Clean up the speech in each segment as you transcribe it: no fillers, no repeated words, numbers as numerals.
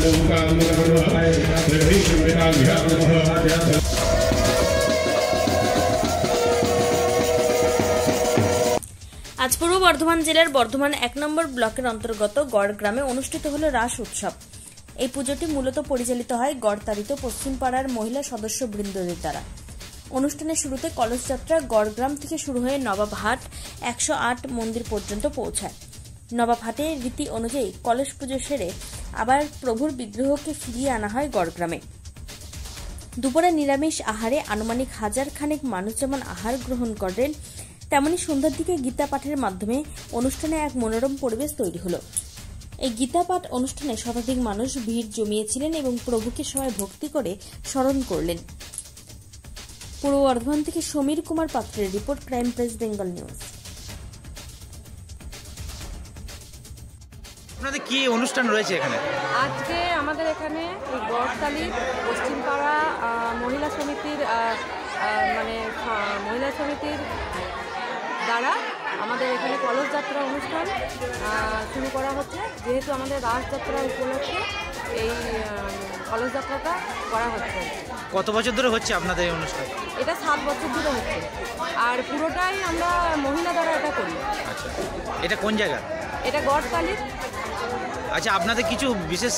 আজ পূর্ব বর্ধমান জেলার বর্ধমান ১ নম্বর ব্লকের অন্তর্গত গড় গ্রামে অনুষ্ঠিত হল রাস উৎসব। এই পুজোটি মূলত পরিচালিত হয় গড়তালিত পশ্চিম পাড়ার মহিলা সদস্যবৃন্দদের দ্বারা। অনুষ্ঠানের শুরুতে কলস যাত্রা গড়গ্রাম থেকে শুরু হয়ে নবাবহাট ১০৮ মন্দির পর্যন্ত পৌঁছায়। নবাবহাটে রীতি অনুযায়ী কলস পুজো সেরে আবার প্রভুর বিগ্রহকে ফিরিয়ে আনা হয় গড়গ্রামে। দুপুরে নিরামিষ আহারে আনুমানিক ১০০০ খানেক মানুষ যেমন আহার গ্রহণ করেন, তেমনি সন্ধ্যার দিকে গীতা পাঠের মাধ্যমে অনুষ্ঠানে এক মনোরম পরিবেশ তৈরি হল। এই গীতা পাঠ অনুষ্ঠানে শতাধিক মানুষ ভিড় জমিয়েছিলেন এবং প্রভুকে সবাই ভক্তি করে স্মরণ করলেন। পূর্ব বর্ধমান থেকে সমীর কুমার পাত্রের report, crime press Bengal news. আপনাদের কি অনুষ্ঠান রয়েছে এখানে? আজকে আমাদের এখানে গড়তালি পশ্চিমপাড়া মহিলা সমিতির মহিলা সমিতির দ্বারা আমাদের এখানে কলস যাত্রা অনুষ্ঠান শুরু করা হচ্ছে। যেহেতু আমাদের রাসযাত্রা উপলক্ষে এই কলস যাত্রাটা করা হচ্ছে। কত বছর ধরে হচ্ছে আপনাদের এই অনুষ্ঠান? এটা 7 বছর ধরে হচ্ছে, আর পুরোটাই আমরা মহিলা দ্বারা এটা করি। আচ্ছা, এটা কোন জায়গা? এটা গড়তালির। আচ্ছা, আপনাদের কিছু বিশেষ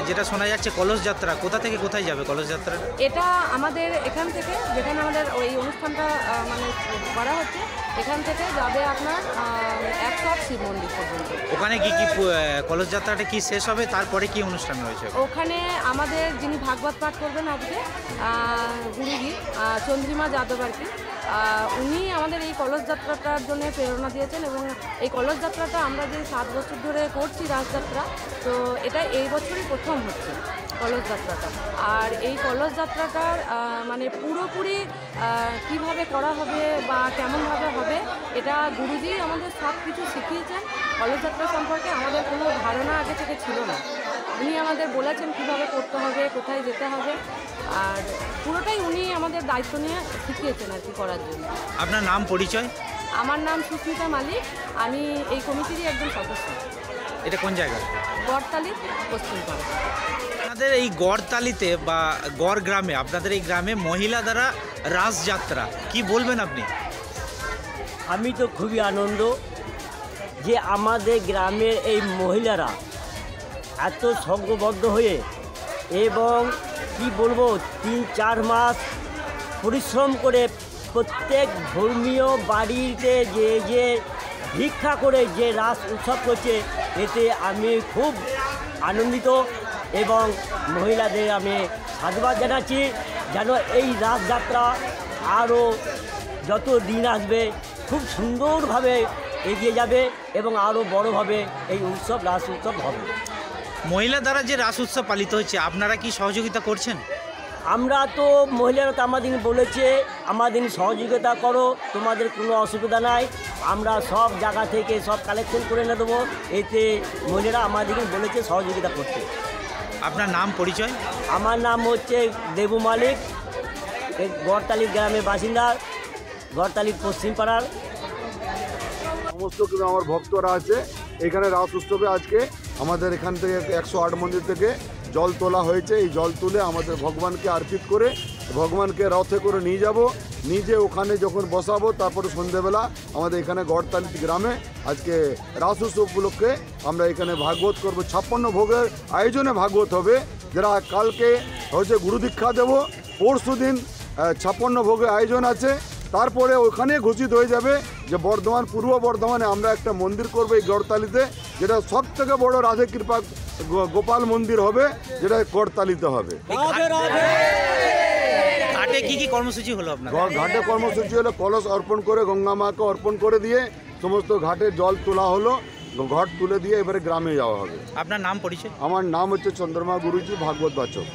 যেটা শোনা যাচ্ছে কলস যাত্রা, কোথা থেকে কোথায় যাবে কলস যাত্রা? এটা আমাদের এখান থেকে, যেখানে আমাদের ওই অনুষ্ঠানটা করা হচ্ছে, এখান থেকে যাবে আপনার ১০৮ শিব মন্দির পর্যন্ত। ওখানে কি কি কলস যাত্রাটা কি শেষ হবে, তারপরে কি অনুষ্ঠান রয়েছে? ওখানে আমাদের যিনি ভাগবত পাঠ করবেন আজকে গুরুজি চন্দ্রিমা যাদব আর কি, উনি আমাদের এই কলস যাত্রাটার জন্য প্রেরণা দিয়েছেন। এবং এই কলস যাত্রাটা আমরা যে 7 বছর ধরে করছি রাসযাত্রা, তো এটা এই বছরই প্রথম হচ্ছে কলস যাত্রাটা। আর এই কলস যাত্রাটার পুরোপুরি কিভাবে করা হবে বা কেমনভাবে হবে, এটা গুরুজি আমাদের সব কিছু শিখিয়েছেন। কলস যাত্রা সম্পর্কে আমাদের কোনো ধারণা আগে থেকে ছিল না, উনি আমাদের বলেছেন কীভাবে করতে হবে, কোথায় যেতে হবে, আর পুরোটাই উনি আমাদের দায়িত্ব নিয়ে শিখিয়েছেন আর কি করার জন্য। আপনার নাম, পরিচয়? আমার নাম সুস্মিতা মালিক, আমি এই কমিটিরই একজন সদস্য। এটা কোন জায়গা? গড়তালি পশ্চিমপাড়া। আপনাদের এই গড়তালিতে বা গড় গ্রামে, আপনাদের এই গ্রামে মহিলা দ্বারা রাসযাত্রা, কি বলবেন আপনি? আমি তো খুবই আনন্দ যে আমাদের গ্রামের এই মহিলারা এত সংঘবদ্ধ হয়ে এবং কি বলবো 3-4 মাস পরিশ্রম করে প্রত্যেক ধর্মীয় বাড়িতে যে ভিক্ষা করে যে রাস উৎসব করছে, এতে আমি খুব আনন্দিত এবং মহিলাদের আমি সাধুবাদ জানাচ্ছি। যেন এই রাসযাত্রা আরও যত দিন আসবে খুব সুন্দরভাবে এগিয়ে যাবে এবং আরও বড়োভাবে এই উৎসব রাস উৎসব হবে। মহিলা দ্বারা যে রাস উৎসব পালিত হচ্ছে, আপনারা কি সহযোগিতা করছেন? আমরা তো মহিলারা তো আমাদের বলেছে আমাদের সহযোগিতা করো, তোমাদের কোনো অসুবিধা নাই, আমরা সব জায়গা থেকে সব কালেকশন করে এনে দেবো। এতে মহিলারা আমাদেরকে বলেছে সহযোগিতা করতে। আপনার নাম, পরিচয়? আমার নাম হচ্ছে দেবু মালিক, গড়তালি গ্রামের বাসিন্দা, গড়তালি পশ্চিমপাড়ার। সমস্ত আমার ভক্তরা আছে এখানে রাস উৎসবে। আজকে আমাদের এখান থেকে ১০৮ মন্দির থেকে জল তোলা হয়েছে। এই জল তুলে আমাদের ভগবানকে অর্পিত করে ভগবানকে রথে করে নিয়ে যাব, নিজে ওখানে যখন বসাবো, তারপরে সন্ধ্যেবেলা আমাদের এখানে গড়তালি গ্রামে আজকে রাস উৎসব উপলক্ষে আমরা এখানে ভাগবত করবো। ৫৬ ভোগের আয়োজনে ভাগবত হবে, যারা কালকে হচ্ছে গুরু দীক্ষা দেবো, পরশু দিন ৫৬ ভোগের আয়োজন আছে। তারপরে ওখানে ঘোষিত হয়ে যাবে যে বর্ধমান, পূর্ব বর্ধমানে আমরা একটা মন্দির করবো এই গড়তালিতে, যেটা সব থেকে বড় রাধে কৃপা গোপাল মন্দির হবে, যেটা গড়তালিতে হবে। ঘাটে কি কি কর্মসূচি হলো আপনার? ঘাটে কর্মসূচি হলো কলস অর্পণ করে গঙ্গা মাকে অর্পণ করে দিয়ে সমস্ত ঘাটে জল তোলা হলো, ঘট তুলে দিয়ে এবারে গ্রামে যাওয়া হবে। আপনার নাম, পরিচয়? আমার নাম হচ্ছে চন্দ্রমা গুরুজি, ভাগবত বাচক।